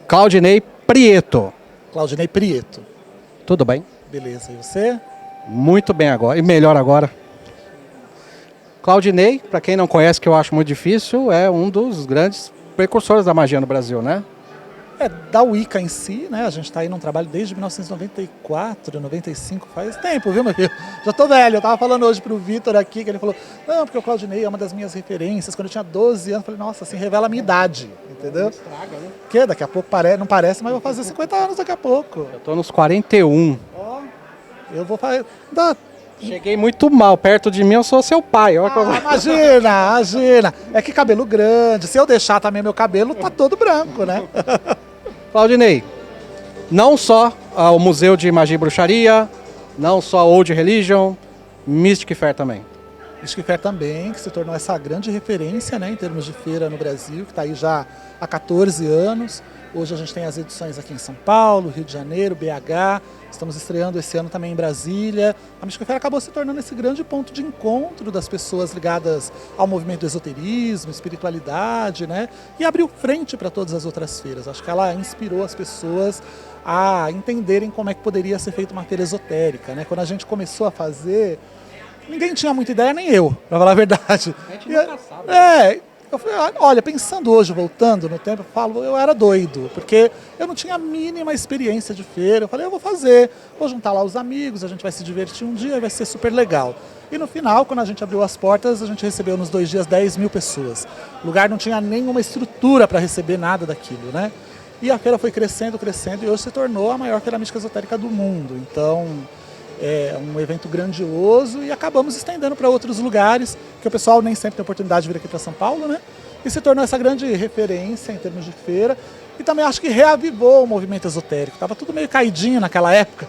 Claudinei Prieto. Claudinei Prieto. Tudo bem? Beleza, e você? Muito bem agora, e melhor agora. Claudinei, para quem não conhece, que eu acho muito difícil, é um dos grandes precursores da magia no Brasil, né? Da Wicca em si, né? A gente está aí num trabalho desde 1994, 95, faz tempo, viu, meu filho? Já tô velho, eu tava falando hoje pro Vitor aqui, que ele falou, não, porque o Claudinei é uma das minhas referências. Quando eu tinha 12 anos, eu falei, nossa, assim, revela a minha idade, entendeu? Estraga, né? Porque daqui a pouco, não parece, mas eu vou fazer 50 anos daqui a pouco. Eu tô nos 41. Ó, eu vou fazer... Cheguei muito mal, perto de mim eu sou seu pai. Olha Imagina. É que cabelo grande, se eu deixar também meu cabelo, tá todo branco, né? Claudinei, não só o Museu de Magia e Bruxaria, não só Old Religion, Mystic Fair também. Mystic Fair também, que se tornou essa grande referência, né, em termos de feira no Brasil, que está aí já há 14 anos. Hoje a gente tem as edições aqui em São Paulo, Rio de Janeiro, BH, estamos estreando esse ano também em Brasília. A Mystic Fair acabou se tornando esse grande ponto de encontro das pessoas ligadas ao movimento do esoterismo, espiritualidade, né? E abriu frente para todas as outras feiras. Acho que ela inspirou as pessoas a entenderem como é que poderia ser feita uma feira esotérica, né? Quando a gente começou a fazer, ninguém tinha muita ideia, nem eu, para falar a verdade. A gente nunca sabe. Eu falei, olha, pensando hoje, voltando no tempo, eu falo, eu era doido, porque eu não tinha a mínima experiência de feira. Eu falei, eu vou fazer, vou juntar lá os amigos, a gente vai se divertir um dia, vai ser super legal. E no final, quando a gente abriu as portas, a gente recebeu nos 2 dias 10 mil pessoas. O lugar não tinha nenhuma estrutura para receber nada daquilo, né? E a feira foi crescendo, crescendo, e hoje se tornou a maior feira mística esotérica do mundo. Então, é um evento grandioso e acabamos estendendo para outros lugares, que o pessoal nem sempre tem oportunidade de vir aqui para São Paulo, né? E se tornou essa grande referência em termos de feira. E também acho que reavivou o movimento esotérico. Estava tudo meio caidinho naquela época.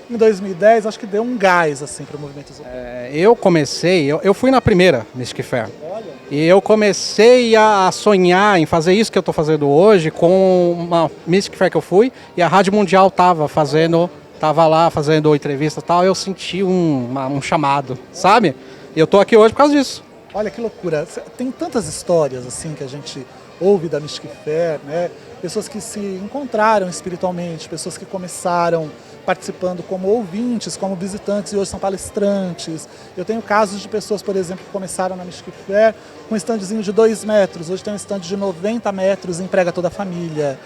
Em 2010, acho que deu um gás assim, para o movimento esotérico. Eu fui na primeira Mystic Fair. E eu comecei a sonhar em fazer isso que eu estou fazendo hoje com uma Mystic Fair que eu fui, e a Rádio Mundial estava lá fazendo entrevista e tal, eu senti um chamado, sabe? E eu tô aqui hoje por causa disso. Olha que loucura, tem tantas histórias assim que a gente ouve da Mystic Fair, né? Pessoas que se encontraram espiritualmente, pessoas que começaram participando como ouvintes, como visitantes e hoje são palestrantes. Eu tenho casos de pessoas, por exemplo, que começaram na Mystic Fair com um standzinho de 2 metros, hoje tem um stand de 90 metros e emprega toda a família.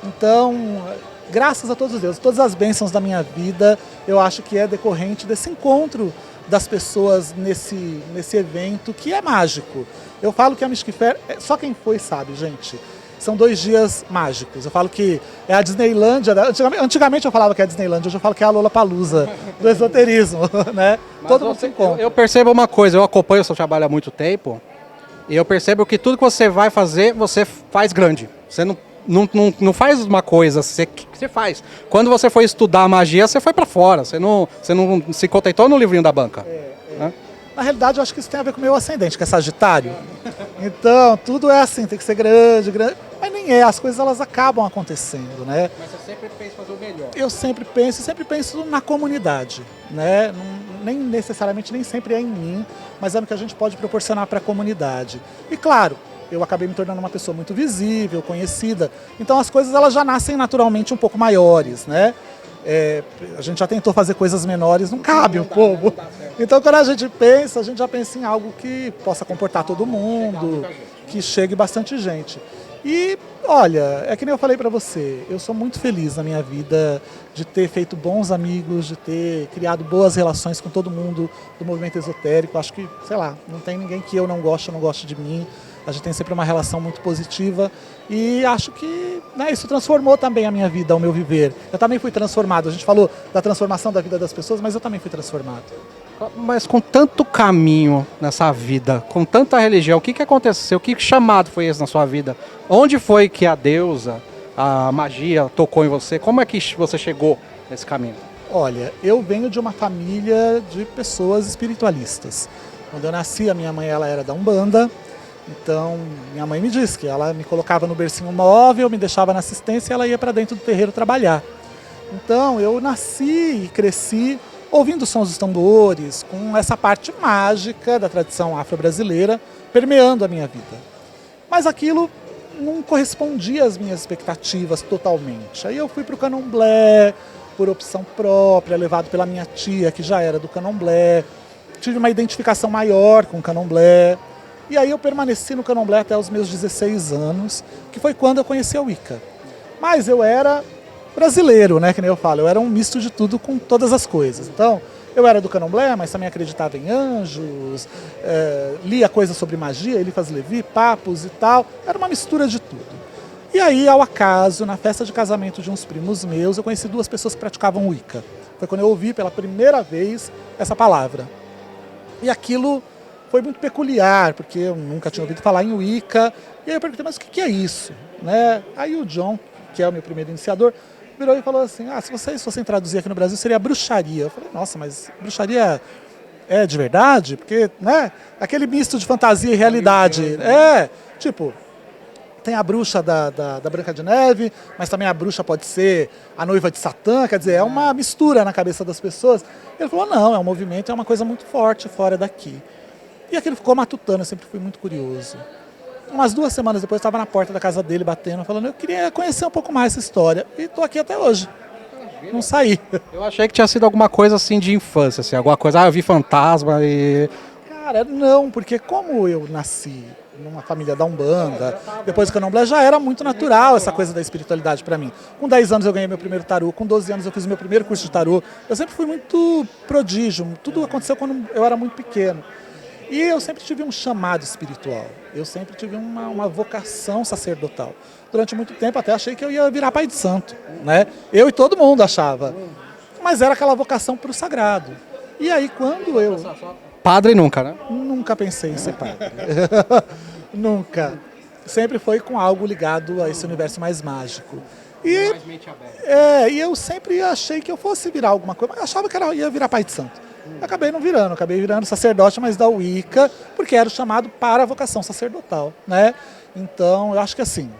Então, graças a todos os deuses, todas as bênçãos da minha vida, eu acho que é decorrente desse encontro das pessoas nesse evento que é mágico. Eu falo que a Mystic Fair, só quem foi sabe, gente. São 2 dias mágicos. Eu falo que é a Disneylândia. Antigamente eu falava que é a Disneylândia, hoje eu falo que é a Lollapalooza do esoterismo, né? Todo mundo se encontra. Eu percebo uma coisa, eu acompanho o seu trabalho há muito tempo, e eu percebo que tudo que você vai fazer, você faz grande. Você não faz uma coisa, você faz. Quando você foi estudar magia, você foi para fora, você não se contentou no livrinho da banca. Né? Na realidade, eu acho que isso tem a ver com o meu ascendente, que é Sagitário. Então, tudo é assim, tem que ser grande. Mas nem é, as coisas elas acabam acontecendo, né? Mas você sempre pensa em fazer o melhor. Eu sempre penso na comunidade, né? Nem necessariamente, nem sempre é em mim, mas é no que a gente pode proporcionar para a comunidade. E claro, eu acabei me tornando uma pessoa muito visível, conhecida. Então as coisas elas já nascem naturalmente um pouco maiores, né? A gente já tentou fazer coisas menores, não cabe um pouco. Então quando a gente já pensa em algo que possa comportar todo mundo, que chegue bastante gente. E olha, é que nem eu falei pra você, eu sou muito feliz na minha vida de ter feito bons amigos, de ter criado boas relações com todo mundo do movimento esotérico. Acho que, sei lá, não tem ninguém que eu não goste de mim. A gente tem sempre uma relação muito positiva e acho que isso transformou também a minha vida, o meu viver. Eu também fui transformado. A gente falou da transformação da vida das pessoas, mas eu também fui transformado. Mas com tanto caminho nessa vida, com tanta religião, o que aconteceu? Que chamado foi esse na sua vida? Onde foi que a deusa, a magia tocou em você? Como é que você chegou nesse caminho? Olha, eu venho de uma família de pessoas espiritualistas. Quando eu nasci, a minha mãe ela era da Umbanda. Então, minha mãe me disse que ela me colocava no bercinho móvel, me deixava na assistência e ela ia para dentro do terreiro trabalhar. Então, eu nasci e cresci ouvindo os sons dos tambores, com essa parte mágica da tradição afro-brasileira permeando a minha vida. Mas aquilo não correspondia às minhas expectativas totalmente. Aí eu fui para o candomblé, por opção própria, levado pela minha tia, que já era do candomblé. Tive uma identificação maior com o candomblé. E aí eu permaneci no candomblé até os meus 16 anos, que foi quando eu conheci a Wicca. Mas eu era brasileiro, né, que nem eu falo, eu era um misto de tudo com todas as coisas. Então, eu era do candomblé, mas também acreditava em anjos, lia coisas sobre magia, Eliphas Levi, papos e tal. Era uma mistura de tudo. E aí, ao acaso, na festa de casamento de uns primos meus, eu conheci duas pessoas que praticavam Wicca. Foi quando eu ouvi pela primeira vez essa palavra. E aquilo foi muito peculiar, porque eu nunca tinha ouvido falar em Wicca. E aí eu perguntei, mas o que é isso? Né? Aí o John, que é o meu primeiro iniciador, virou e falou assim, se vocês fossem traduzir aqui no Brasil, seria bruxaria. Eu falei, nossa, mas bruxaria é de verdade? Porque, né, aquele misto de fantasia e realidade. Tipo, tem a bruxa da Branca de Neve, mas também a bruxa pode ser a noiva de Satã, quer dizer, é uma mistura na cabeça das pessoas. Ele falou, não, é um movimento, é uma coisa muito forte fora daqui. E aquilo ficou matutando, eu sempre fui muito curioso. Umas 2 semanas depois eu estava na porta da casa dele batendo, falando, eu queria conhecer um pouco mais essa história. E estou aqui até hoje. Não saí. Eu achei que tinha sido alguma coisa assim de infância, assim, alguma coisa, eu vi fantasma e... Cara, não, porque como eu nasci numa família da Umbanda, depois do candomblé já era muito natural essa coisa da espiritualidade para mim. Com 10 anos eu ganhei meu primeiro tarô, com 12 anos eu fiz meu primeiro curso de tarô. Eu sempre fui muito prodígio, tudo aconteceu quando eu era muito pequeno. E eu sempre tive um chamado espiritual, eu sempre tive uma vocação sacerdotal. Durante muito tempo até achei que eu ia virar pai de santo, né? Eu e todo mundo achava. Mas era aquela vocação para o sagrado. E aí quando eu... Padre nunca, né? Nunca pensei em ser padre. Nunca. Sempre foi com algo ligado a esse universo mais mágico. E eu sempre achei que eu fosse virar alguma coisa, mas achava que ia virar pai de santo. Acabei não virando, acabei virando sacerdote, mas da Wicca, porque era o chamado para a vocação sacerdotal, né? Então, eu acho que assim,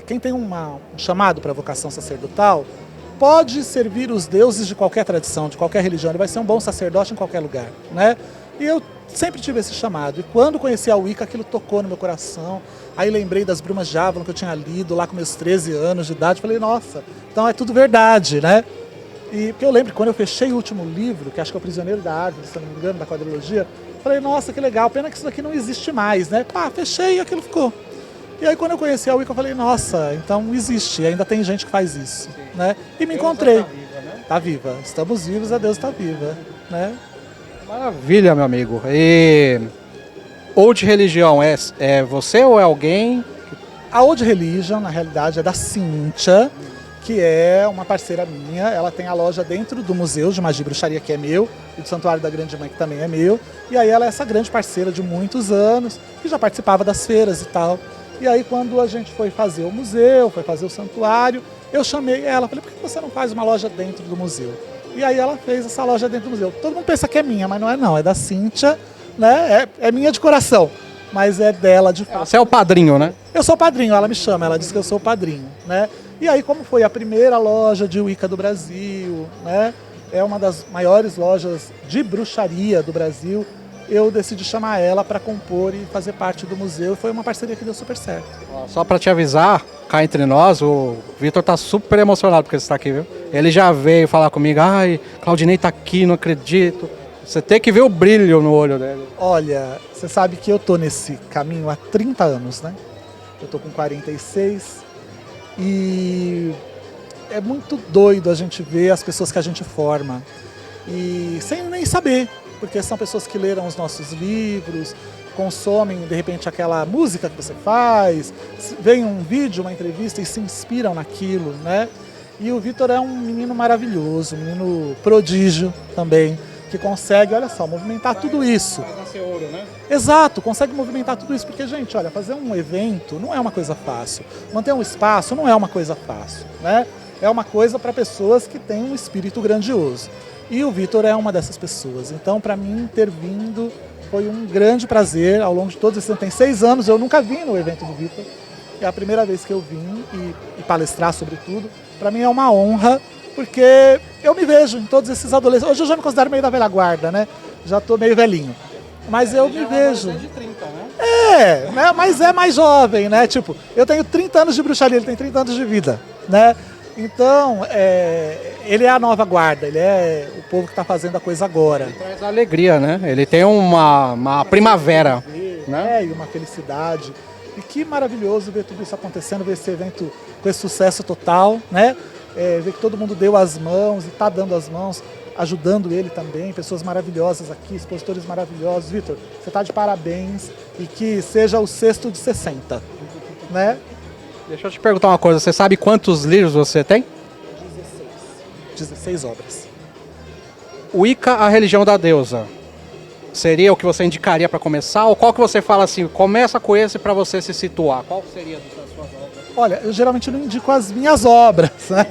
quem tem um chamado para a vocação sacerdotal, pode servir os deuses de qualquer tradição, de qualquer religião, ele vai ser um bom sacerdote em qualquer lugar, né? E eu sempre tive esse chamado, e quando conheci a Wicca, aquilo tocou no meu coração, aí lembrei das Brumas de Avalon que eu tinha lido lá com meus 13 anos de idade, falei, nossa, então é tudo verdade, né? E porque eu lembro que quando eu fechei o último livro, que acho que é O Prisioneiro da Árvore, se não me engano, da quadrilogia, falei, nossa, que legal, pena que isso daqui não existe mais, né? Pá, fechei e aquilo ficou. E aí quando eu conheci a Wicca, eu falei, nossa, então existe, ainda tem gente que faz isso, né? E me encontrei. Tá viva, estamos vivos, a Deus está viva, né? Maravilha, meu amigo. E Old Religião, é você ou é alguém? A Old Religion, na realidade, é da Cíntia, que é uma parceira minha. Ela tem a loja dentro do Museu de Magia e Bruxaria, que é meu, e do Santuário da Grande Mãe, que também é meu. E aí ela é essa grande parceira de muitos anos, que já participava das feiras e tal. E aí quando a gente foi fazer o museu, foi fazer o santuário, eu chamei ela, falei, por que você não faz uma loja dentro do museu? E aí ela fez essa loja dentro do museu. Todo mundo pensa que é minha, mas não é não, é da Cíntia, né? É minha de coração, mas é dela de fato. Você é o padrinho, né? Eu sou o padrinho, ela me chama, ela diz que eu sou o padrinho, né? E aí, como foi a primeira loja de Wicca do Brasil, né? É uma das maiores lojas de bruxaria do Brasil, eu decidi chamar ela para compor e fazer parte do museu. Foi uma parceria que deu super certo. Só para te avisar, cá entre nós, o Vitor tá super emocionado porque você está aqui, viu? Ele já veio falar comigo, ai, Claudinei tá aqui, não acredito. Você tem que ver o brilho no olho dele. Olha, você sabe que eu tô nesse caminho há 30 anos, né? Eu tô com 46 e é muito doido a gente ver as pessoas que a gente forma e sem nem saber, porque são pessoas que leram os nossos livros, consomem de repente aquela música que você faz, veem um vídeo, uma entrevista e se inspiram naquilo, né? E o Vitor é um menino maravilhoso, um menino prodígio também, que consegue, olha só, movimentar tudo isso. Vai nascer ouro, né? Exato, consegue movimentar tudo isso, porque, gente, olha, fazer um evento não é uma coisa fácil, manter um espaço não é uma coisa fácil, né? É uma coisa para pessoas que têm um espírito grandioso. E o Vitor é uma dessas pessoas. Então, para mim, ter vindo foi um grande prazer ao longo de todos esses anos. Tem 6 anos, eu nunca vim no evento do Vitor. É a primeira vez que eu vim e palestrar sobre tudo. Para mim é uma honra, porque eu me vejo em todos esses adolescentes. Hoje eu já me considero meio da velha guarda, né? Já estou meio velhinho. Mas eu me vejo. De 30, né? Né? Mas é mais jovem, né? Tipo, eu tenho 30 anos de bruxaria, ele tem 30 anos de vida, né? Então, ele é a nova guarda, ele é o povo que está fazendo a coisa agora. Ele traz alegria, né? Ele tem uma primavera, né? E uma felicidade. E que maravilhoso ver tudo isso acontecendo, ver esse evento com esse sucesso total, né? Ver que todo mundo deu as mãos e está dando as mãos, ajudando ele também, pessoas maravilhosas aqui, expositores maravilhosos. Vitor, você está de parabéns e que seja o sexto de 60, né? Deixa eu te perguntar uma coisa, você sabe quantos livros você tem? 16 obras. Wicca, a religião da deusa. Seria o que você indicaria para começar? Ou qual que você fala assim, começa com esse para você se situar? Qual seria das suas obras? Olha, eu geralmente não indico as minhas obras, né?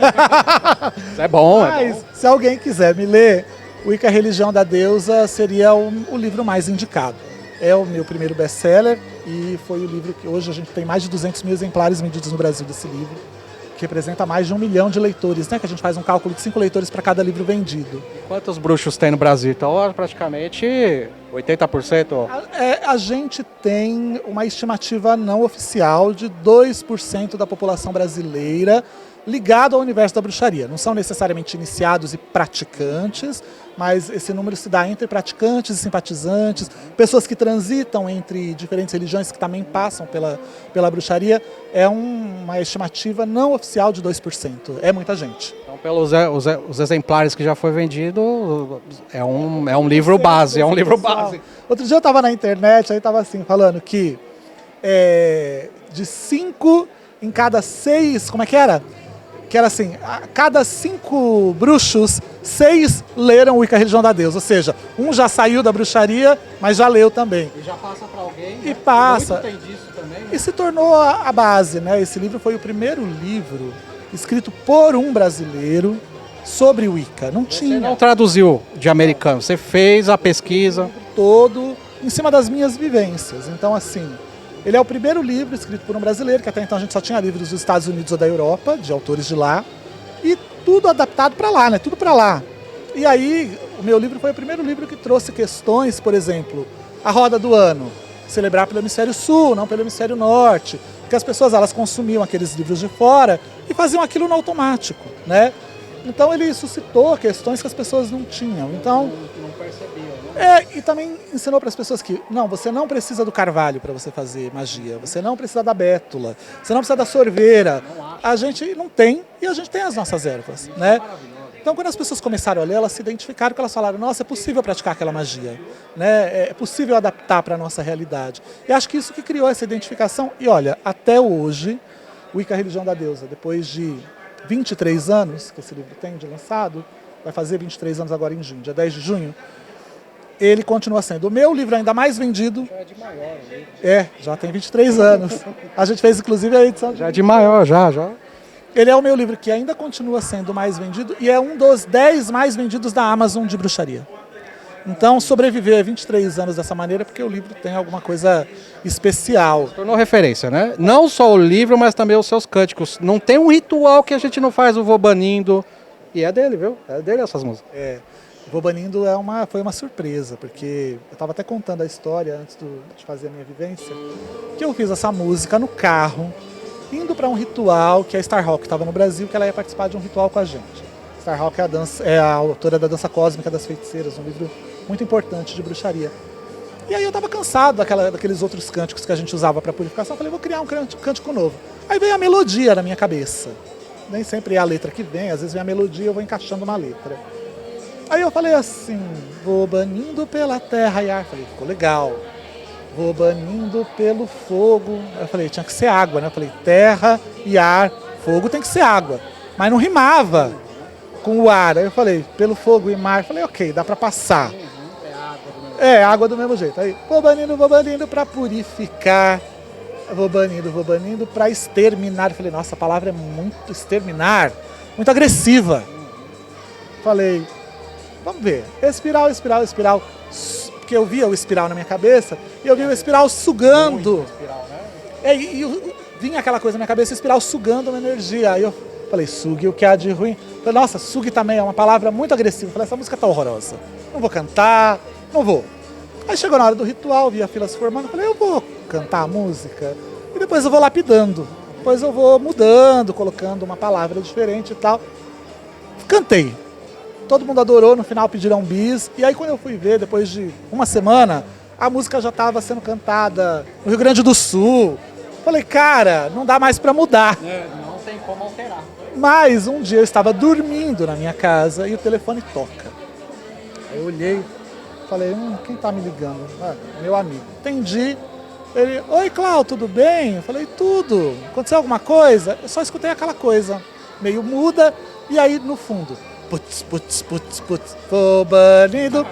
Isso é bom, Mas, se alguém quiser me ler, Wicca, a religião da deusa seria o livro mais indicado. É o meu primeiro best-seller e foi o livro que hoje a gente tem mais de 200 mil exemplares vendidos no Brasil desse livro, que representa mais de 1 milhão de leitores, né? Que a gente faz um cálculo de 5 leitores para cada livro vendido. Quantos bruxos tem no Brasil? Então, praticamente 80%. A gente tem uma estimativa não oficial de 2% da população brasileira ligado ao universo da bruxaria. Não são necessariamente iniciados e praticantes, mas esse número se dá entre praticantes e simpatizantes, pessoas que transitam entre diferentes religiões que também passam pela bruxaria. É uma estimativa não oficial de 2%. É muita gente. Então, pelos os exemplares que já foi vendido, é um livro base, é um livro base. Outro dia eu estava na internet, aí estava assim, falando que de 5 em cada 6, como é que era? Que era assim, a cada 5 bruxos, 6 leram Wicca, a religião da deusa. Ou seja, um já saiu da bruxaria, mas já leu também. E já passa para alguém. E passa. Muito tem disso também, né? E se tornou a base, né? Esse livro foi o primeiro livro escrito por um brasileiro sobre Wicca. Não tinha. Você não traduziu de americano, você fez a pesquisa. Todo em cima das minhas vivências. Então, assim, ele é o primeiro livro escrito por um brasileiro, que até então a gente só tinha livros dos Estados Unidos ou da Europa, de autores de lá, e tudo adaptado para lá, né? Tudo para lá. E aí, o meu livro foi o primeiro livro que trouxe questões, por exemplo, a roda do ano, celebrar pelo hemisfério sul, não pelo hemisfério norte, porque as pessoas elas consumiam aqueles livros de fora e faziam aquilo no automático, né? Então ele suscitou questões que as pessoas não tinham. Então, não percebiam, né? e também ensinou para as pessoas que não, você não precisa do carvalho para você fazer magia, você não precisa da bétula, você não precisa da sorveira. A gente não tem e a gente tem as nossas ervas, né? Então, quando as pessoas começaram a ler, elas se identificaram, que elas falaram, nossa, é possível praticar aquela magia, né? É possível adaptar para a nossa realidade. E acho que isso que criou essa identificação. E olha, até hoje, Wicca, a religião da deusa, depois de 23 anos que esse livro tem de lançado, vai fazer 23 anos agora em junho, dia 10 de junho, ele continua sendo o meu livro ainda mais vendido. Já é de maior, né? Já tem 23 anos. A gente fez inclusive a edição já é de maior, já. Ele é o meu livro que ainda continua sendo mais vendido e é um dos 10 mais vendidos da Amazon de bruxaria. Então, sobreviver 23 anos dessa maneira porque o livro tem alguma coisa especial. Tornou referência, né? Não só o livro, mas também os seus cânticos. Não tem um ritual que a gente não faz, o Vô Banindo. E é dele, viu? É dele essas músicas. O Vô Banindo foi uma surpresa, porque eu estava até contando a história antes de fazer a minha vivência, que eu fiz essa música no carro, indo para um ritual que a Starhawk estava no Brasil, que ela ia participar de um ritual com a gente. Starhawk é a autora da Dança Cósmica das Feiticeiras, um livro muito importante de bruxaria. E aí eu estava cansado daqueles outros cânticos que a gente usava para purificação, falei, vou criar um cântico novo. Aí veio a melodia na minha cabeça. Nem sempre é a letra que vem, às vezes vem a melodia e eu vou encaixando uma letra. Aí eu falei assim, vou banindo pela terra e ar. Falei, ficou legal. Vou banindo pelo fogo. Eu falei, tinha que ser água, né? Eu falei, terra e ar, fogo tem que ser água. Mas não rimava com o ar. Aí eu falei, pelo fogo e mar. Eu falei, ok, dá pra passar. Água do mesmo jeito. Aí, vou banindo pra purificar. Vou banindo pra exterminar. Eu falei, nossa, a palavra é muito exterminar, muito agressiva. Falei, vamos ver. Espiral. Porque eu via o espiral na minha cabeça e eu via o espiral sugando. Espiral, né? E vinha aquela coisa na minha cabeça, o espiral sugando uma energia. Aí eu falei, sugue o que há de ruim. Falei, nossa, sugue também é uma palavra muito agressiva. Falei, essa música tá horrorosa. Não vou cantar, não vou. Aí chegou na hora do ritual, vi a fila se formando, falei, eu vou cantar a música e depois eu vou lapidando. Depois eu vou mudando, colocando uma palavra diferente e tal. Cantei. Todo mundo adorou, no final pediram bis. E aí quando eu fui ver, depois de uma semana, a música já estava sendo cantada no Rio Grande do Sul. Falei, cara, não dá mais para mudar. Não tem como alterar. Mas um dia eu estava dormindo na minha casa e o telefone toca. Aí eu olhei, falei, quem tá me ligando? Ah, meu amigo. Atendi. Ele, oi Cláudio, tudo bem? Eu falei, tudo. Aconteceu alguma coisa? Eu só escutei aquela coisa, meio muda, e aí no fundo, putz, putz, putz, putz, vou banido.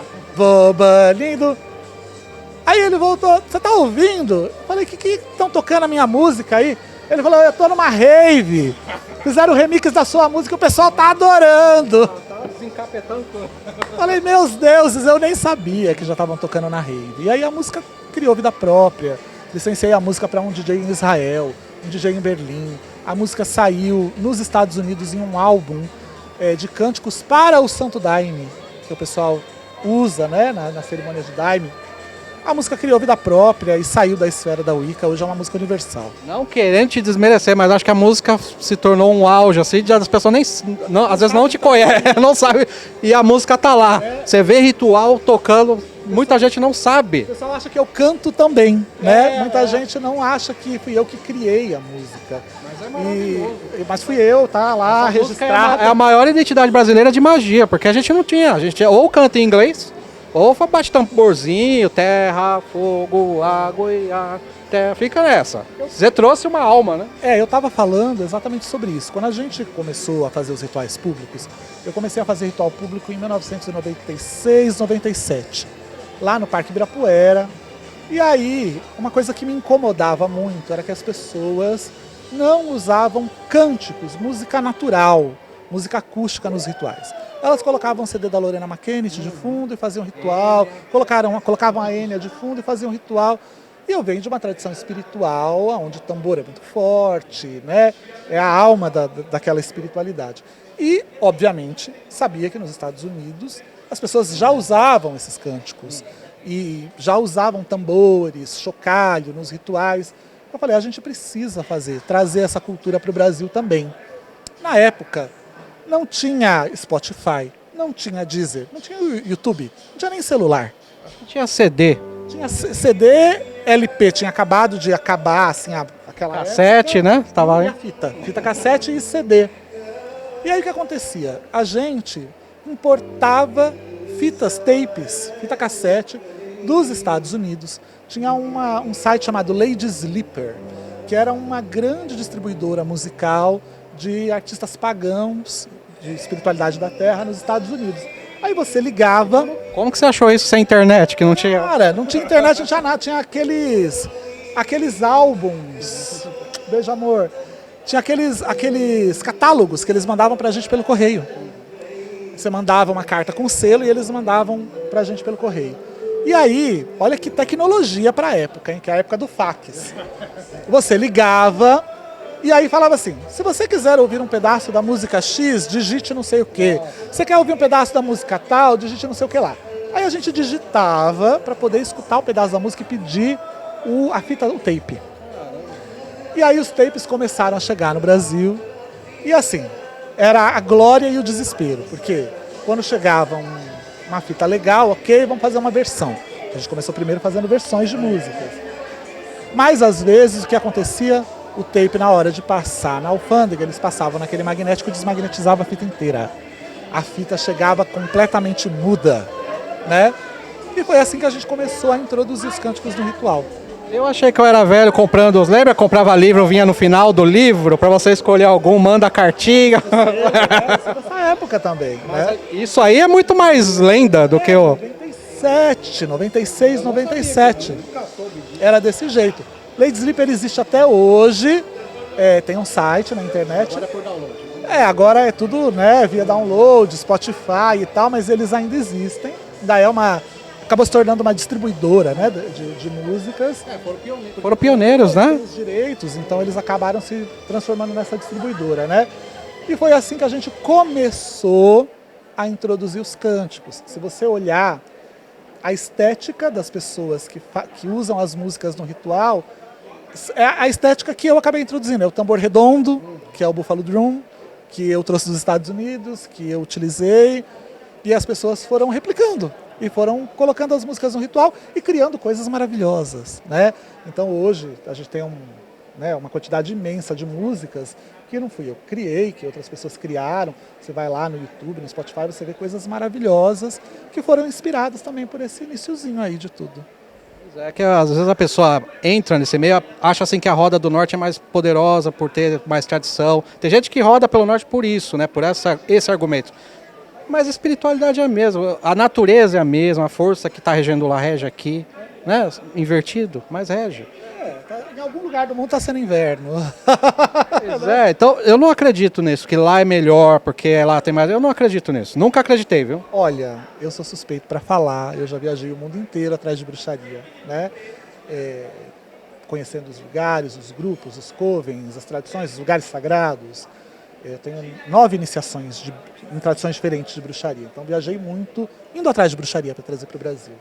Aí ele voltou, você tá ouvindo? Eu falei, que estão tocando a minha música aí? Ele falou, eu tô numa rave. Fizeram o remix da sua música e o pessoal tá adorando. Tá desencapetando tudo. Falei, meus deuses, eu nem sabia que já estavam tocando na rave. E aí a música criou vida própria. Licenciei a música para um DJ em Israel, um DJ em Berlim. A música saiu nos Estados Unidos em um álbum de cânticos para o Santo Daime, que o pessoal usa, né, na cerimônia de Daime. A música criou vida própria e saiu da esfera da Wicca, hoje é uma música universal. Não querendo te desmerecer, mas acho que a música se tornou um auge, assim, as pessoas às vezes não te conhecem, não sabem, e a música tá lá. Você vê ritual tocando, muita gente não sabe. O pessoal acha que eu canto também, né? Muita gente não acha que fui eu que criei a música. Mas é maravilhoso. Mas fui eu, tá lá, Essa música registrado. é a maior identidade brasileira de magia, porque a gente não tinha, a gente ou canta em inglês, ou bate tamborzinho, terra, fogo, água e ar, terra, fica nessa. Você trouxe uma alma, né? Eu tava falando exatamente sobre isso. Quando a gente começou a fazer os rituais públicos, eu comecei a fazer ritual público em 1996, 97, lá no Parque Ibirapuera. E aí, uma coisa que me incomodava muito era que as pessoas não usavam cânticos, música natural, música acústica nos rituais. Elas colocavam o CD da Lorena McKennitt de fundo e faziam ritual, colocavam a Enya de fundo e faziam ritual. E eu venho de uma tradição espiritual, onde o tambor é muito forte, né? É a alma daquela espiritualidade. E, obviamente, sabia que nos Estados Unidos as pessoas já usavam esses cânticos e já usavam tambores, chocalho nos rituais. Eu falei, a gente precisa trazer essa cultura para o Brasil também. Na época, não tinha Spotify, não tinha Deezer, não tinha YouTube, não tinha nem celular. Tinha CD. Tinha CD, LP, tinha acabado de acabar, assim, aquela cassete, época, né? Tava aí. Fita cassete e CD. E aí o que acontecia? A gente importava tapes, fita cassete, dos Estados Unidos. Tinha um site chamado Lady Sleeper, que era uma grande distribuidora musical de artistas pagãos, de espiritualidade da terra nos Estados Unidos. Aí você ligava... Como que você achou isso sem internet, que não tinha... Cara, não tinha internet, não tinha nada, tinha aqueles álbuns, beijo amor, tinha aqueles catálogos que eles mandavam pra gente pelo correio. Você mandava uma carta com selo e eles mandavam pra gente pelo correio. E aí, olha que tecnologia pra época, hein, que é a época do fax. Você ligava... E aí falava assim, se você quiser ouvir um pedaço da música X, digite não sei o quê. Você quer ouvir um pedaço da música tal, digite não sei o que lá. Aí a gente digitava para poder escutar o pedaço da música e pedir o tape. E aí os tapes começaram a chegar no Brasil. E assim, era a glória e o desespero. Porque quando chegava uma fita legal, ok, vamos fazer uma versão. A gente começou primeiro fazendo versões de músicas. Mas às vezes o que acontecia... O tape, na hora de passar na alfândega, eles passavam naquele magnético e desmagnetizava a fita inteira. A fita chegava completamente muda, né? E foi assim que a gente começou a introduzir os cânticos no ritual. Eu achei que eu era velho comprando, lembra? Comprava livro, vinha no final do livro, para você escolher algum, manda a cartinha. Nessa época também, né? Isso aí é muito mais lenda do que o... 96, 97. Era desse jeito. Lady Sleeper existe até hoje, tem um site na internet. Agora é por download. Agora é tudo, né, via download, Spotify e tal, mas eles ainda existem. Acabou se tornando uma distribuidora, né, de músicas. Foram pioneiros, né? Os direitos, então eles acabaram se transformando nessa distribuidora, né? E foi assim que a gente começou a introduzir os cânticos. Se você olhar a estética das pessoas que usam as músicas no ritual é a estética que eu acabei introduzindo. É o tambor redondo, que é o Buffalo Drum, que eu trouxe dos Estados Unidos, que eu utilizei, e as pessoas foram replicando e foram colocando as músicas no ritual e criando coisas maravilhosas, né? Então hoje a gente tem uma quantidade imensa de músicas que não fui eu que criei, que outras pessoas criaram. Você vai lá no YouTube, no Spotify, você vê coisas maravilhosas que foram inspiradas também por esse iniciozinho aí de tudo. É que às vezes a pessoa entra nesse meio, acha assim que a roda do norte é mais poderosa por ter mais tradição. Tem gente que roda pelo norte por isso, né? Por esse argumento. Mas a espiritualidade é a mesma, a natureza é a mesma, a força que está regendo lá rege aqui, né? Invertido, mas rege. Em algum lugar do mundo está sendo inverno. Pois é, então eu não acredito nisso, que lá é melhor, porque lá tem mais. Eu não acredito nisso, nunca acreditei, viu? Olha, eu sou suspeito para falar, eu já viajei o mundo inteiro atrás de bruxaria, né? Conhecendo os lugares, os grupos, os covens, as tradições, os lugares sagrados. Eu tenho 9 iniciações em tradições diferentes de bruxaria, então viajei muito indo atrás de bruxaria para trazer para o Brasil.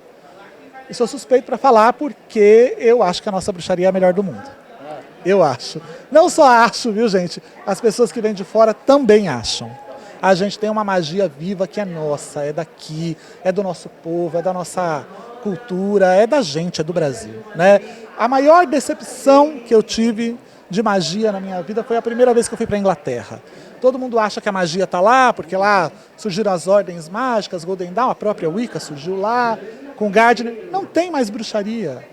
E sou suspeito para falar porque eu acho que a nossa bruxaria é a melhor do mundo. Eu acho. Não só acho, viu, gente? As pessoas que vêm de fora também acham. A gente tem uma magia viva que é nossa, é daqui, é do nosso povo, é da nossa cultura, é da gente, é do Brasil, né? A maior decepção que eu tive de magia na minha vida foi a primeira vez que eu fui para a Inglaterra. Todo mundo acha que a magia está lá, porque lá surgiram as ordens mágicas, Golden Dawn, a própria Wicca surgiu lá, com Gardner. Não tem mais bruxaria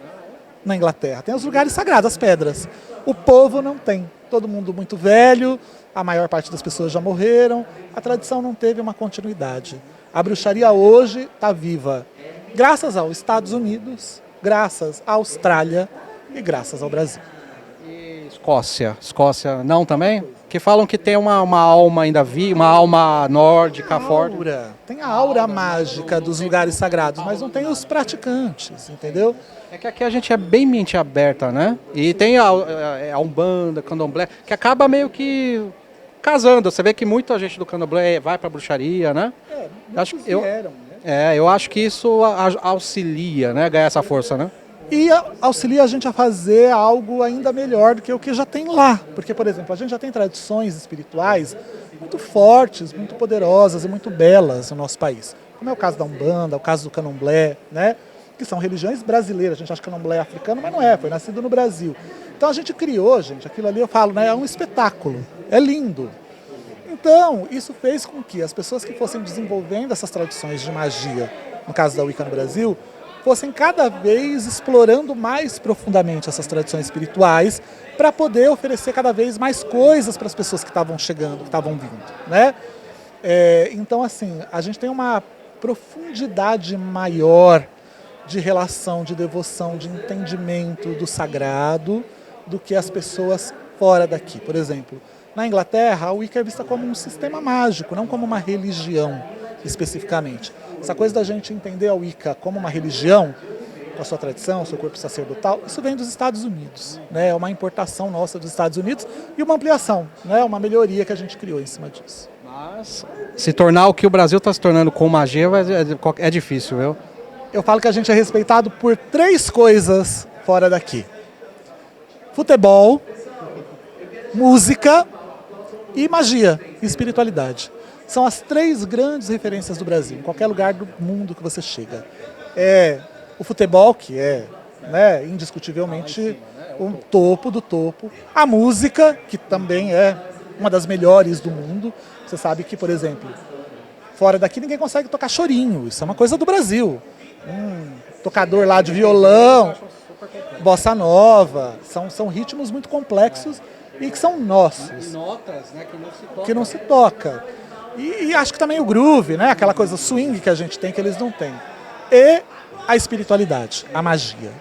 na Inglaterra. Tem os lugares sagrados, as pedras. O povo não tem. Todo mundo muito velho, a maior parte das pessoas já morreram, a tradição não teve uma continuidade. A bruxaria hoje está viva, graças aos Estados Unidos, graças à Austrália e graças ao Brasil. E Escócia? Escócia não também? Que falam que tem uma alma ainda viva, uma alma nórdica forte. Tem a aura mágica dos lugares sagrados, mas não tem os praticantes, entendeu? É que aqui a gente é bem mente aberta, né? E tem a Umbanda, Candomblé, que acaba meio que casando. Você vê que muita gente do Candomblé vai pra bruxaria, né? Eu acho que isso auxilia, né? Ganhar essa força, né? E auxilia a gente a fazer algo ainda melhor do que o que já tem lá. Porque, por exemplo, a gente já tem tradições espirituais muito fortes, muito poderosas e muito belas no nosso país. Como é o caso da Umbanda, o caso do Candomblé, né? Que são religiões brasileiras. A gente acha que o Candomblé é africano, mas não é, foi nascido no Brasil. Então a gente criou, gente, aquilo ali eu falo, né? É um espetáculo, é lindo. Então, isso fez com que as pessoas que fossem desenvolvendo essas tradições de magia, no caso da Wicca no Brasil, fossem cada vez explorando mais profundamente essas tradições espirituais para poder oferecer cada vez mais coisas para as pessoas que estavam chegando, que estavam vindo, né? Então, assim, a gente tem uma profundidade maior de relação, de devoção, de entendimento do sagrado do que as pessoas fora daqui. Por exemplo, na Inglaterra, a Wicca é vista como um sistema mágico, não como uma religião especificamente. Essa coisa da gente entender a Wicca como uma religião, com a sua tradição, o seu corpo sacerdotal, isso vem dos Estados Unidos, né? É uma importação nossa dos Estados Unidos e uma ampliação, né? Uma melhoria que a gente criou em cima disso. Mas se tornar o que o Brasil está se tornando com magia é difícil, viu? Eu falo que a gente é respeitado por 3 coisas fora daqui: futebol, música e magia, e espiritualidade. São as 3 grandes referências do Brasil, em qualquer lugar do mundo que você chega. O futebol, que é, né, indiscutivelmente o topo do topo. A música, que também é uma das melhores do mundo. Você sabe que, por exemplo, fora daqui ninguém consegue tocar chorinho. Isso é uma coisa do Brasil. Tocador lá de violão, bossa nova. São ritmos muito complexos e que são nossos. Notas, né, que não se toca. E acho que também o groove, né? Aquela coisa swing que a gente tem, que eles não têm. E a espiritualidade, a magia.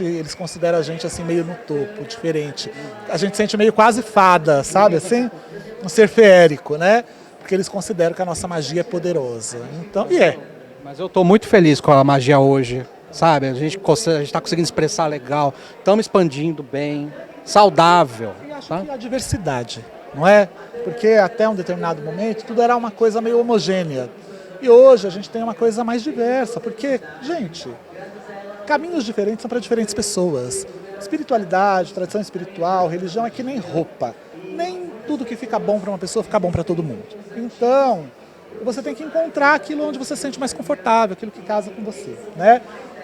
Eles consideram a gente assim meio no topo, diferente. A gente sente meio quase fada, sabe? Assim, um ser feérico, né? Porque eles consideram que a nossa magia é poderosa. Então, Mas eu estou muito feliz com a magia hoje, sabe? A gente está conseguindo expressar legal, estamos expandindo bem, saudável. E acho que a diversidade, não é? Porque até um determinado momento tudo era uma coisa meio homogênea. E hoje a gente tem uma coisa mais diversa, porque, gente, caminhos diferentes são para diferentes pessoas. Espiritualidade, tradição espiritual, religião é que nem roupa. Nem tudo que fica bom para uma pessoa fica bom para todo mundo. Então, você tem que encontrar aquilo onde você se sente mais confortável, aquilo que casa com você, né?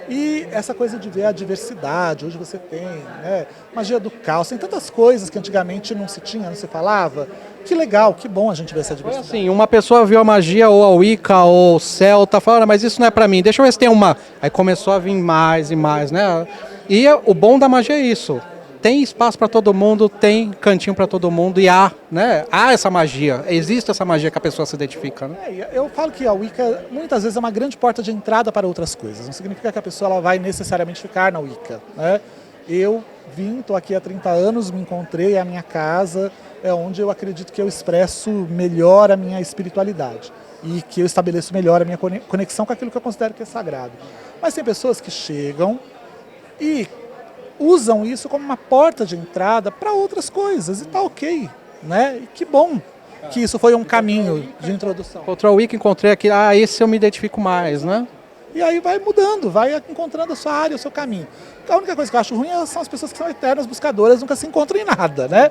E essa coisa de ver a diversidade, hoje você tem, né, magia do caos, tem tantas coisas que antigamente não se tinha, não se falava. Que legal, que bom a gente ver essa Foi diversidade. assim, uma pessoa viu a magia ou a Wicca ou o Celta, falando, mas isso não é pra mim, deixa eu ver se tem uma. Aí começou a vir mais e mais, né? E o bom da magia é isso. Tem espaço para todo mundo, tem cantinho para todo mundo e há, né? Há essa magia, existe essa magia que a pessoa se identifica, né? Eu falo que a Wicca muitas vezes é uma grande porta de entrada para outras coisas. Não significa que a pessoa ela vai necessariamente ficar na Wicca, né? Eu estou aqui há 30 anos, me encontrei, é a minha casa, é onde eu acredito que eu expresso melhor a minha espiritualidade e que eu estabeleço melhor a minha conexão com aquilo que eu considero que é sagrado. Mas tem pessoas que chegam e usam isso como uma porta de entrada para outras coisas e tá ok, né? E que bom que isso foi um caminho de introdução. Encontrou a Wicca, encontrei aqui, esse eu me identifico mais, né? E aí vai mudando, vai encontrando a sua área, o seu caminho. A única coisa que eu acho ruim são as pessoas que são eternas buscadoras, nunca se encontram em nada, né?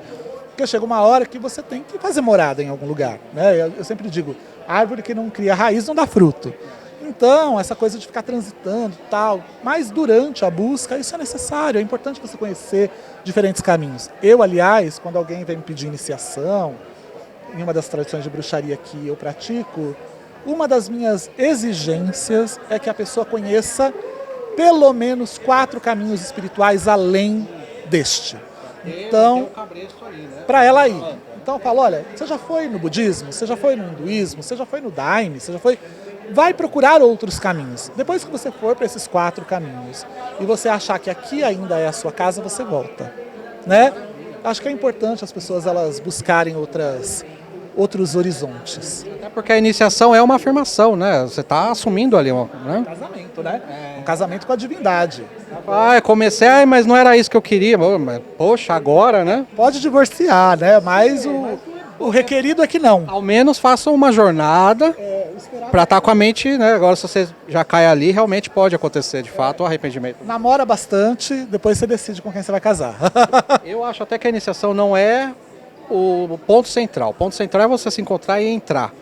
Porque chega uma hora que você tem que fazer morada em algum lugar, né? Eu sempre digo, árvore que não cria raiz não dá fruto. Então, essa coisa de ficar transitando e tal, mas durante a busca, isso é necessário, é importante você conhecer diferentes caminhos. Eu, aliás, quando alguém vem me pedir iniciação, em uma das tradições de bruxaria que eu pratico, uma das minhas exigências é que a pessoa conheça pelo menos 4 caminhos espirituais além deste. Então, para ela ir. Então eu falo, olha, você já foi no budismo, você já foi no hinduísmo, você já foi no daime, você já foi... Vai procurar outros caminhos. Depois que você for para esses 4 caminhos e você achar que aqui ainda é a sua casa, você volta, né? Acho que é importante as pessoas elas buscarem outros horizontes. Até porque a iniciação é uma afirmação, né? Você está assumindo ali, né? Casamento, né? Um casamento com a divindade. Comecei, mas não era isso que eu queria. Poxa, agora, né? Pode divorciar, né? Mas o requerido é que não. Ao menos faça uma jornada para estar com a mente, né? Agora, se você já cai ali, realmente pode acontecer, de fato, o arrependimento. Namora bastante, depois você decide com quem você vai casar. Eu acho até que a iniciação não é o ponto central. O ponto central é você se encontrar e entrar.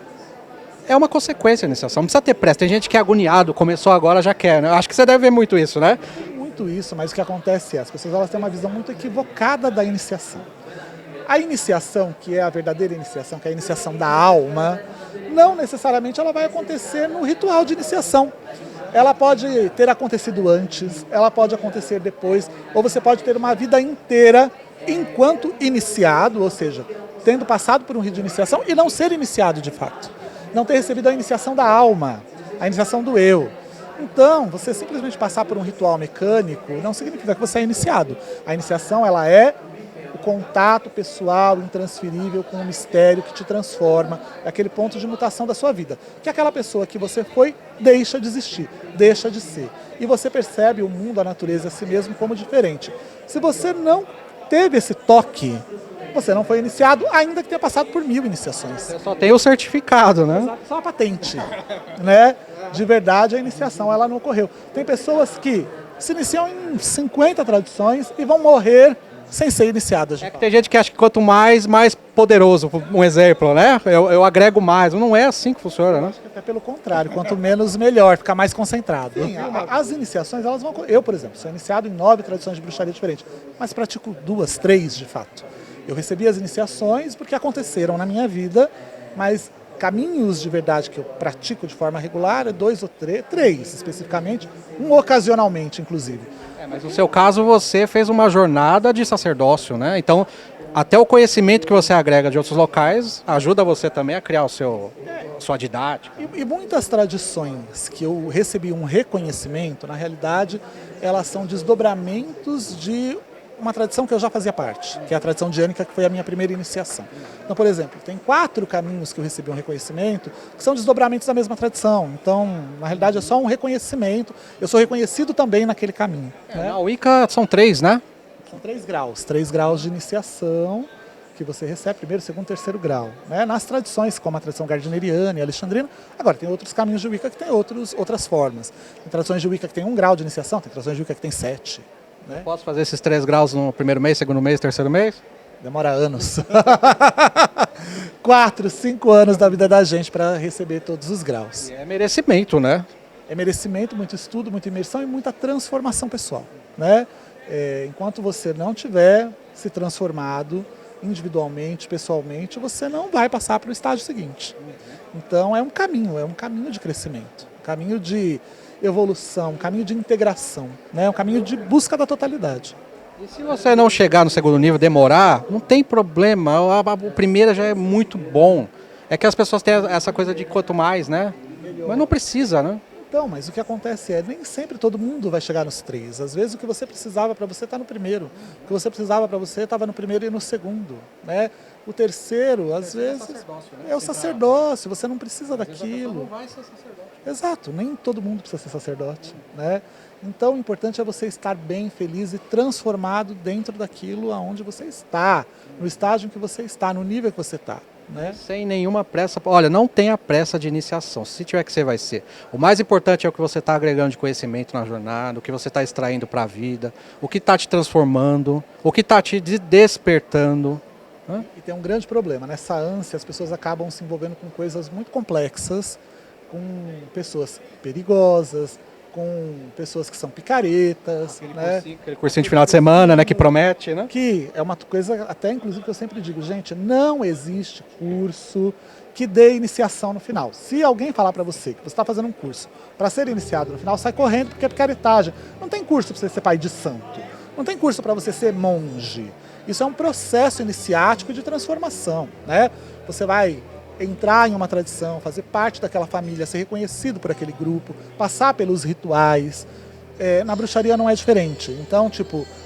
É uma consequência a iniciação, não precisa ter pressa. Tem gente que é agoniado, começou agora, já quer, né? Acho que você deve ver muito isso, né? Muito isso, mas o que acontece é as pessoas elas têm uma visão muito equivocada da iniciação. A iniciação, que é a verdadeira iniciação, que é a iniciação da alma, não necessariamente ela vai acontecer no ritual de iniciação. Ela pode ter acontecido antes, ela pode acontecer depois, ou você pode ter uma vida inteira enquanto iniciado, ou seja, tendo passado por um rito de iniciação e não ser iniciado de fato. Não ter recebido a iniciação da alma, a iniciação do eu. Então, você simplesmente passar por um ritual mecânico não significa que você é iniciado. A iniciação ela é o contato pessoal, intransferível com o mistério que te transforma, é aquele ponto de mutação da sua vida. Que aquela pessoa que você foi deixa de existir, deixa de ser. E você percebe o mundo, a natureza, a si mesmo como diferente. Se você não teve esse toque, você não foi iniciado, ainda que tenha passado por 1000 iniciações. Você só tem o certificado, né? Só a patente, né? De verdade, a iniciação ela não ocorreu. Tem pessoas que se iniciam em 50 tradições e vão morrer sem ser iniciadas. É que tem gente que acha que quanto mais poderoso, um exemplo, né? Eu agrego mais. Não é assim que funciona, né? Até pelo contrário, quanto menos melhor, ficar mais concentrado. Sim, as iniciações, elas vão... Eu, por exemplo, sou iniciado em 9 tradições de bruxaria diferentes, mas pratico 2, 3 de fato. Eu recebi as iniciações porque aconteceram na minha vida, mas caminhos de verdade que eu pratico de forma regular é 2 ou 3 especificamente, um ocasionalmente, inclusive. Mas no seu caso, você fez uma jornada de sacerdócio, né? Então, até o conhecimento que você agrega de outros locais ajuda você também a criar sua didática. E muitas tradições que eu recebi um reconhecimento, na realidade, elas são desdobramentos de uma tradição que eu já fazia parte, que é a tradição diânica, que foi a minha primeira iniciação. Então, por exemplo, tem 4 caminhos que eu recebi um reconhecimento, que são desdobramentos da mesma tradição. Então, na realidade, é só um reconhecimento. Eu sou reconhecido também naquele caminho. Né? Na Wicca são 3, né? São 3 graus. 3 graus de iniciação. que você recebe primeiro, segundo, terceiro grau. Né? Nas tradições, como a tradição gardneriana e alexandrina, agora tem outros caminhos de Wicca que tem outras formas. Tem tradições de Wicca que tem 1 grau de iniciação, tem tradições de Wicca que tem 7. Né? Posso fazer esses 3 graus no primeiro mês, segundo mês, terceiro mês? Demora anos. 4, 5 anos da vida da gente para receber todos os graus. E é merecimento, né? É merecimento, muito estudo, muita imersão e muita transformação pessoal. Né? Enquanto você não tiver se transformado individualmente, pessoalmente, você não vai passar para o estágio seguinte. Então é um caminho de crescimento, um caminho de evolução, um caminho de integração, né? Um caminho de busca da totalidade. E se você não chegar no segundo nível, demorar, não tem problema, o primeiro já é muito bom. É que as pessoas têm essa coisa de quanto mais, né? Mas não precisa, né? Então, mas o que acontece nem sempre todo mundo vai chegar nos 3. Às vezes o que você precisava para você está no primeiro. O que você precisava para você estava no primeiro e no segundo. Né? O terceiro, às vezes, é o sacerdócio. Você não precisa daquilo. Não vai ser sacerdote. Exato, nem todo mundo precisa ser sacerdote. Né? Então o importante é você estar bem, feliz e transformado dentro daquilo aonde você está. No estágio em que você está, no nível que você está. Né? Sem nenhuma pressa. Olha, não tenha pressa de iniciação. Se tiver que ser, vai ser. O mais importante é o que você está agregando de conhecimento na jornada, o que você está extraindo para a vida, o que está te transformando, o que está te despertando. Né? E tem um grande problema. Nessa ânsia, as pessoas acabam se envolvendo com coisas muito complexas, com pessoas perigosas, com pessoas que são picaretas. Aquele cursinho de final de semana, né, que promete, né? Que é uma coisa, até inclusive, que eu sempre digo, gente, não existe curso que dê iniciação no final. Se alguém falar para você que você está fazendo um curso para ser iniciado no final, sai correndo porque é picaretagem. Não tem curso para você ser pai de santo. Não tem curso para você ser monge. Isso é um processo iniciático de transformação, né? Você vai entrar em uma tradição, fazer parte daquela família, ser reconhecido por aquele grupo, passar pelos rituais. Na bruxaria não é diferente. Então,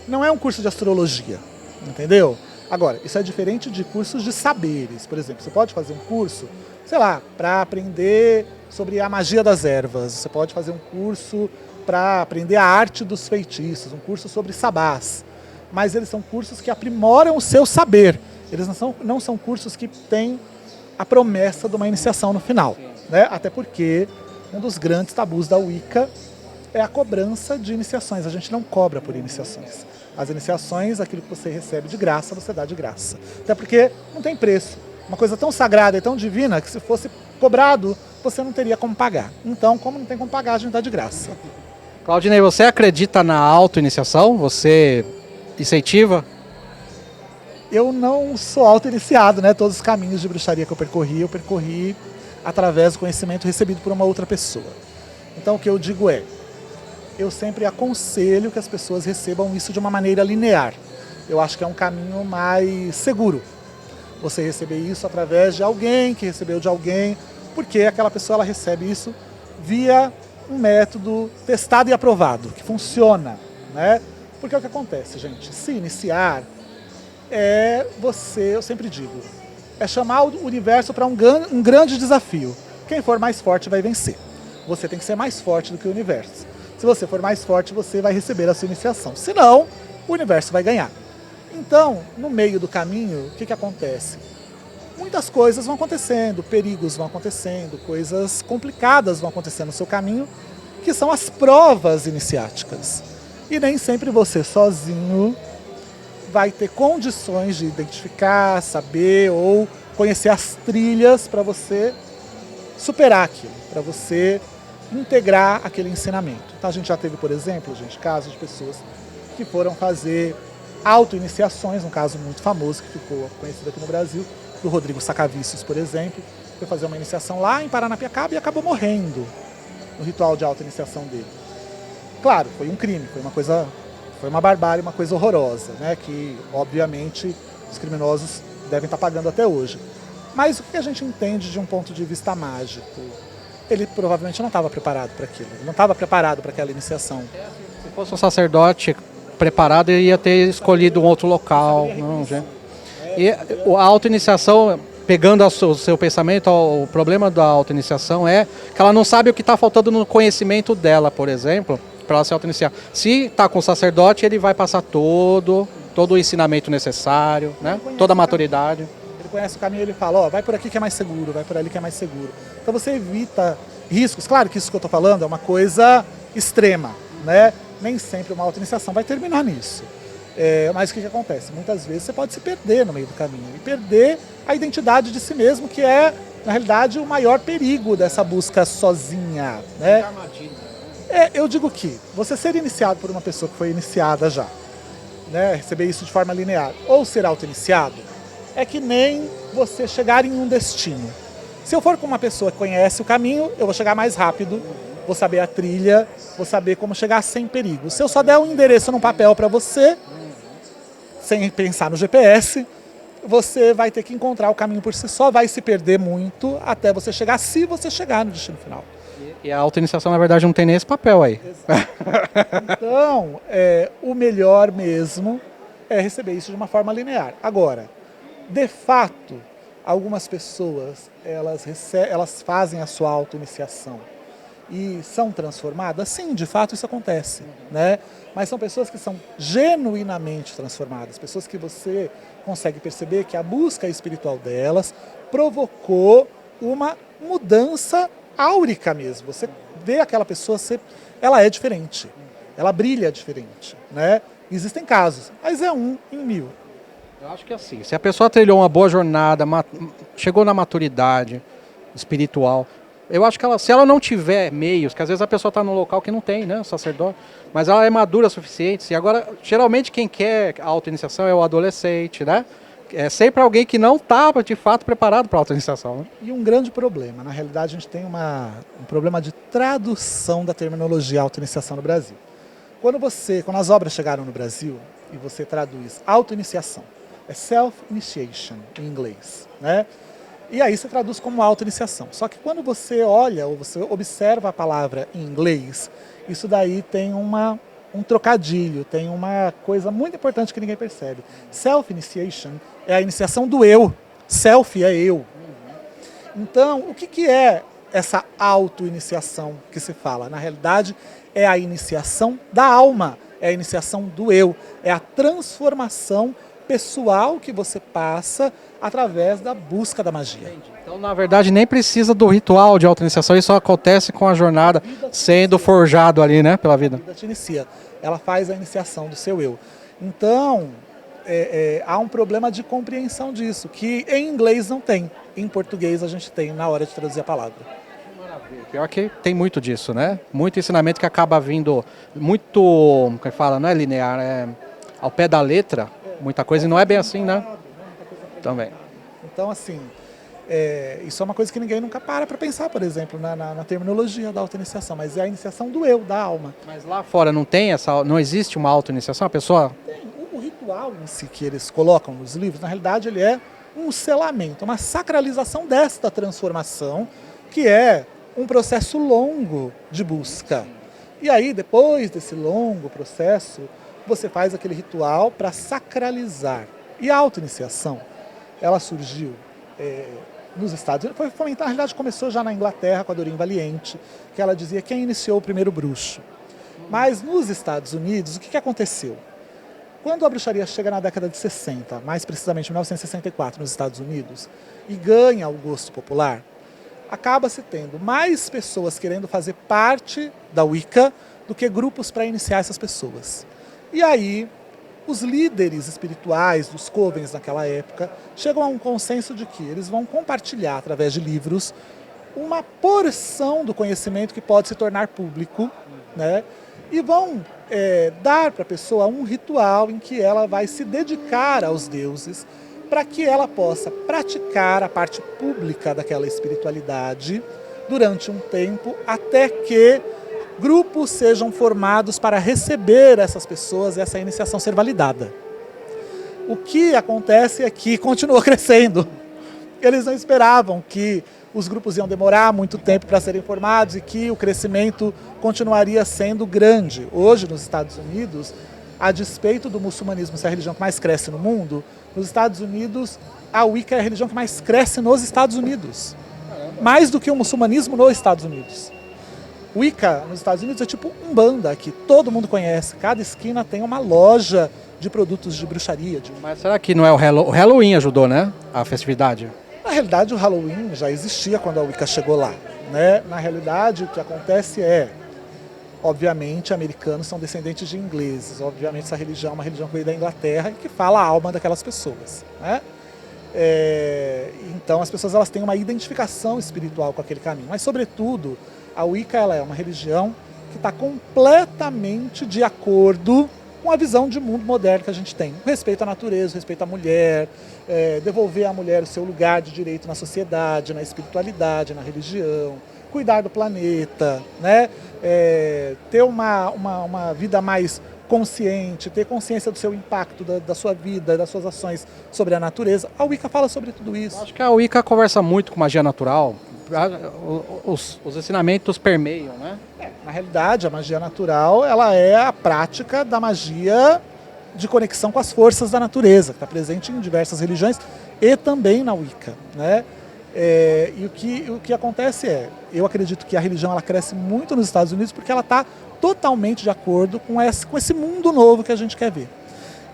não é um curso de astrologia, entendeu? Agora, isso é diferente de cursos de saberes. Por exemplo, você pode fazer um curso, sei lá, para aprender sobre a magia das ervas. Você pode fazer um curso para aprender a arte dos feitiços, um curso sobre sabás. Mas eles são cursos que aprimoram o seu saber. Eles não são cursos que têm a promessa de uma iniciação no final. Né? Até porque um dos grandes tabus da Wicca é a cobrança de iniciações. A gente não cobra por iniciações. As iniciações, aquilo que você recebe de graça, você dá de graça. Até porque não tem preço. Uma coisa tão sagrada e tão divina que se fosse cobrado, você não teria como pagar. Então, como não tem como pagar, a gente dá de graça. Claudinei, você acredita na auto-iniciação? Você incentiva? Eu não sou auto-iniciado, né? Todos os caminhos de bruxaria que eu percorri através do conhecimento recebido por uma outra pessoa. Então o que eu digo eu sempre aconselho que as pessoas recebam isso de uma maneira linear. Eu acho que é um caminho mais seguro. Você receber isso através de alguém que recebeu de alguém, porque aquela pessoa ela recebe isso via um método testado e aprovado, que funciona, né? Porque é o que acontece, gente. Se iniciar eu sempre digo, chamar o universo para um grande desafio. Quem for mais forte vai vencer. Você tem que ser mais forte do que o universo. Se você for mais forte, você vai receber a sua iniciação. Senão, o universo vai ganhar. Então, no meio do caminho, o que acontece? Muitas coisas vão acontecendo, perigos vão acontecendo, coisas complicadas vão acontecendo no seu caminho, que são as provas iniciáticas. E nem sempre você sozinho vai ter condições de identificar, saber ou conhecer as trilhas para você superar aquilo, para você integrar aquele ensinamento. Então a gente já teve, por exemplo, casos de pessoas que foram fazer auto-iniciações, um caso muito famoso que ficou conhecido aqui no Brasil, do Rodrigo Sacavicius, por exemplo, foi fazer uma iniciação lá em Paranapiacaba e acabou morrendo no ritual de auto-iniciação dele. Claro, foi um crime, foi uma barbárie, uma coisa horrorosa, né? Que, obviamente, os criminosos devem estar pagando até hoje. Mas o que a gente entende de um ponto de vista mágico? Ele provavelmente não estava preparado para aquilo, não estava preparado para aquela iniciação. Se fosse um sacerdote preparado, ele ia ter escolhido um outro local. Não, gente. E a auto-iniciação, pegando o seu pensamento, o problema da auto-iniciação é que ela não sabe o que está faltando no conhecimento dela, por exemplo, para ela se auto-iniciar. Se está com o sacerdote, ele vai passar todo todo o ensinamento necessário, né? Toda a maturidade. Ele conhece o caminho e ele fala, ó, vai por aqui que é mais seguro, vai por ali que é mais seguro. Então você evita riscos. Claro que isso que eu estou falando é uma coisa extrema, né? Nem sempre uma auto-iniciação vai terminar nisso. Mas o que acontece? Muitas vezes você pode se perder no meio do caminho e perder a identidade de si mesmo, que é, na realidade, o maior perigo dessa busca sozinha, né? Eu digo que você ser iniciado por uma pessoa que foi iniciada já, né? Receber isso de forma linear, ou ser auto-iniciado, é que nem você chegar em um destino. Se eu for com uma pessoa que conhece o caminho, eu vou chegar mais rápido, vou saber a trilha, vou saber como chegar sem perigo. Se eu só der um endereço num papel para você, sem pensar no GPS, você vai ter que encontrar o caminho por si só, vai se perder muito até você chegar, se você chegar no destino final. E a auto-iniciação, na verdade, não tem nem esse papel aí. Então, o melhor mesmo é receber isso de uma forma linear. Agora, de fato, algumas pessoas, elas fazem a sua auto-iniciação e são transformadas? Sim, de fato isso acontece, né? Mas são pessoas que são genuinamente transformadas, pessoas que você consegue perceber que a busca espiritual delas provocou uma mudança áurica mesmo. Você vê aquela pessoa, ela é diferente, ela brilha diferente, né? Existem casos, mas é 1 em 1000. Eu acho que assim, se a pessoa trilhou uma boa jornada, chegou na maturidade espiritual, eu acho que se ela não tiver meios, que às vezes a pessoa está num local que não tem, né, sacerdote, mas ela é madura o suficiente, e agora, geralmente quem quer a auto-iniciação é o adolescente, né? É sempre alguém que não estava, de fato, preparado para a auto-iniciação. Né? E um grande problema, na realidade a gente tem um problema de tradução da terminologia auto-iniciação no Brasil. Quando as obras chegaram no Brasil, e você traduz auto-iniciação, é self-initiation em inglês, né? E aí você traduz como auto-iniciação. Só que quando você olha ou você observa a palavra em inglês, isso daí tem um trocadilho, tem uma coisa muito importante que ninguém percebe. Self-initiation é a iniciação do eu. Self é eu. Então, o que é essa auto-iniciação que se fala? Na realidade, é a iniciação da alma, é a iniciação do eu, é a transformação pessoal que você passa através da busca da magia. Então, na verdade, nem precisa do ritual de auto-iniciação, isso acontece com a jornada sendo forjado ali, né, pela vida. A vida te inicia, ela faz a iniciação do seu eu. Então, há um problema de compreensão disso, que em inglês não tem, em português a gente tem na hora de traduzir a palavra. Pior que tem muito disso, né? Muito ensinamento que acaba vindo muito, como que fala, não é linear, é ao pé da letra, muita coisa, e não é bem assim, né? Também. Então, assim, isso é uma coisa que ninguém nunca para pensar, por exemplo, na terminologia da auto-iniciação, mas é a iniciação do eu, da alma. Mas lá fora não existe uma auto-iniciação? A pessoa... O ritual em si que eles colocam nos livros, na realidade, ele é um selamento, uma sacralização desta transformação, que é um processo longo de busca. E aí, depois desse longo processo, você faz aquele ritual para sacralizar. E a auto-iniciação, ela surgiu nos Estados Unidos, na realidade começou já na Inglaterra com a Doreen Valiente, que ela dizia quem iniciou o primeiro bruxo. Mas nos Estados Unidos, o que aconteceu? Quando a bruxaria chega na década de 60, mais precisamente em 1964 nos Estados Unidos, e ganha o gosto popular, acaba-se tendo mais pessoas querendo fazer parte da Wicca do que grupos para iniciar essas pessoas. E aí, os líderes espirituais dos covens naquela época chegam a um consenso de que eles vão compartilhar, através de livros, uma porção do conhecimento que pode se tornar público, né? E vão dar para a pessoa um ritual em que ela vai se dedicar aos deuses para que ela possa praticar a parte pública daquela espiritualidade durante um tempo, até que grupos sejam formados para receber essas pessoas e essa iniciação ser validada. O que acontece é que continuou crescendo. Eles não esperavam que os grupos iam demorar muito tempo para serem formados e que o crescimento continuaria sendo grande. Hoje, nos Estados Unidos, a despeito do muçulmanismo ser a religião que mais cresce no mundo, nos Estados Unidos, a Wicca é a religião que mais cresce nos Estados Unidos. Mais do que o muçulmanismo nos Estados Unidos. Wicca nos Estados Unidos é tipo Umbanda, que todo mundo conhece. Cada esquina tem uma loja de produtos de bruxaria. Mas será que não é o Halloween ajudou, né? A festividade? Na realidade, o Halloween já existia quando a Wicca chegou lá, né? Na realidade, o que acontece é, obviamente, americanos são descendentes de ingleses. Obviamente, essa religião é uma religião que veio da Inglaterra e que fala a alma daquelas pessoas, né? Então, as pessoas elas têm uma identificação espiritual com aquele caminho. Mas, sobretudo, a Wicca ela é uma religião que está completamente de acordo com a visão de mundo moderno que a gente tem. Respeito à natureza, respeito à mulher, devolver à mulher o seu lugar de direito na sociedade, na espiritualidade, na religião, cuidar do planeta, né? Ter uma vida mais consciente, ter consciência do seu impacto, da sua vida, das suas ações sobre a natureza. A Wicca fala sobre tudo isso. Acho que a Wicca conversa muito com magia natural. Os ensinamentos permeiam, né? Na realidade, a magia natural ela é a prática da magia de conexão com as forças da natureza, que está presente em diversas religiões e também na Wicca, né? E o que acontece eu acredito que a religião ela cresce muito nos Estados Unidos porque ela está totalmente de acordo com esse mundo novo que a gente quer ver.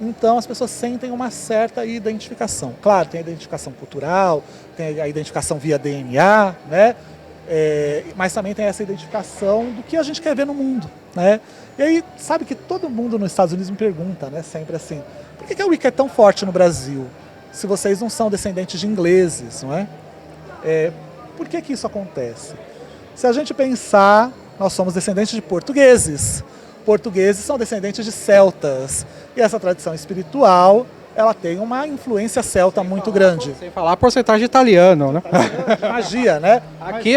Então as pessoas sentem uma certa identificação. Claro, tem a identificação cultural, tem a identificação via DNA, né? Mas também tem essa identificação do que a gente quer ver no mundo, né? E aí, sabe que todo mundo nos Estados Unidos me pergunta, né? Sempre assim, por que a Wicca é tão forte no Brasil? Se vocês não são descendentes de ingleses, não é? Por que isso acontece? Se a gente pensar, nós somos descendentes de portugueses. Portugueses são descendentes de celtas. E essa tradição espiritual, ela tem uma influência celta muito grande. Sem falar a porcentagem de italiano, né? Magia, né? Aqui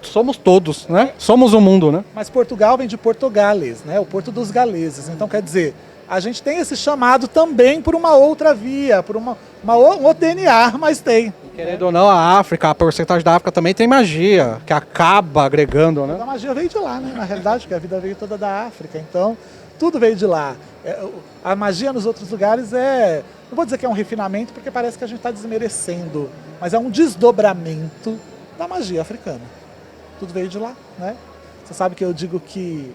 somos todos, né? Somos o mundo, né? Mas Portugal vem de Portugales, né? O Porto dos Galeses. Então, quer dizer, a gente tem esse chamado também por uma outra via, por um outro DNA, mas tem. Querendo ou não, a África, a porcentagem da África também tem magia, que acaba agregando, né? A magia veio de lá, né? Na realidade, porque a vida veio toda da África, então tudo veio de lá. A magia nos outros lugares não vou dizer que é um refinamento, porque parece que a gente está desmerecendo, mas é um desdobramento da magia africana. Tudo veio de lá, né? Você sabe que eu digo que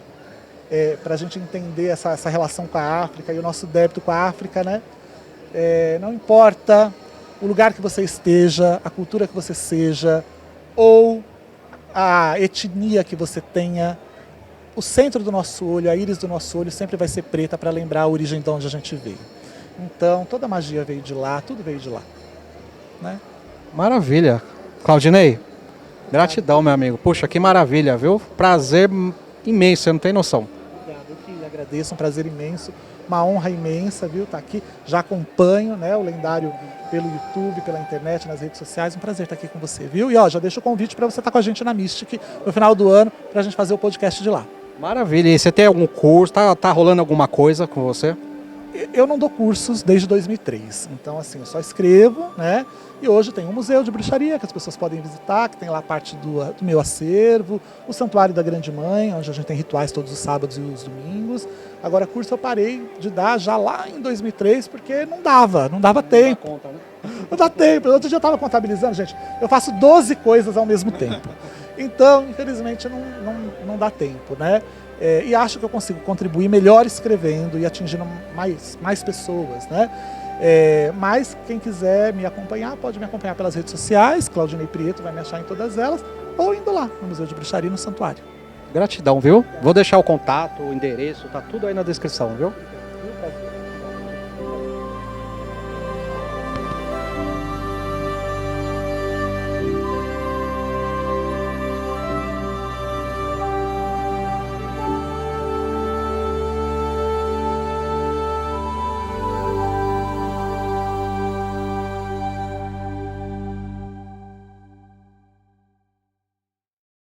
para a gente entender essa relação com a África e o nosso débito com a África, né? Não importa o lugar que você esteja, a cultura que você seja, ou a etnia que você tenha, o centro do nosso olho, a íris do nosso olho sempre vai ser preta para lembrar a origem de onde a gente veio. Então, toda a magia veio de lá, tudo veio de lá, né? Maravilha. Claudinei, gratidão, meu amigo. Puxa, que maravilha, viu? Prazer imenso, você não tem noção. Obrigado, eu que agradeço, um prazer imenso, uma honra imensa, viu? Tá aqui, já acompanho, né, o Lendário pelo YouTube, pela internet, nas redes sociais. Um prazer estar aqui com você, viu? E já deixo o convite para você estar com a gente na Mystic no final do ano, para a gente fazer o podcast de lá. Maravilha. E você tem algum curso? Tá rolando alguma coisa com você? Eu não dou cursos desde 2003, então assim, eu só escrevo, né? E hoje tem um museu de bruxaria que as pessoas podem visitar, que tem lá parte do meu acervo, o Santuário da Grande Mãe, onde a gente tem rituais todos os sábados e os domingos. Agora, curso eu parei de dar já lá em 2003, porque não dava tempo. Não dá conta, né? Não dá tempo. Outro dia eu estava contabilizando, gente, eu faço 12 coisas ao mesmo tempo. Então, infelizmente, não dá tempo, né? E acho que eu consigo contribuir melhor escrevendo e atingindo mais pessoas, né? Mas quem quiser me acompanhar, pode me acompanhar pelas redes sociais, Claudinei Prieto vai me achar em todas elas, ou indo lá no Museu de Bruxaria, no Santuário. Gratidão, viu? Vou deixar o contato, o endereço, tá tudo aí na descrição, viu?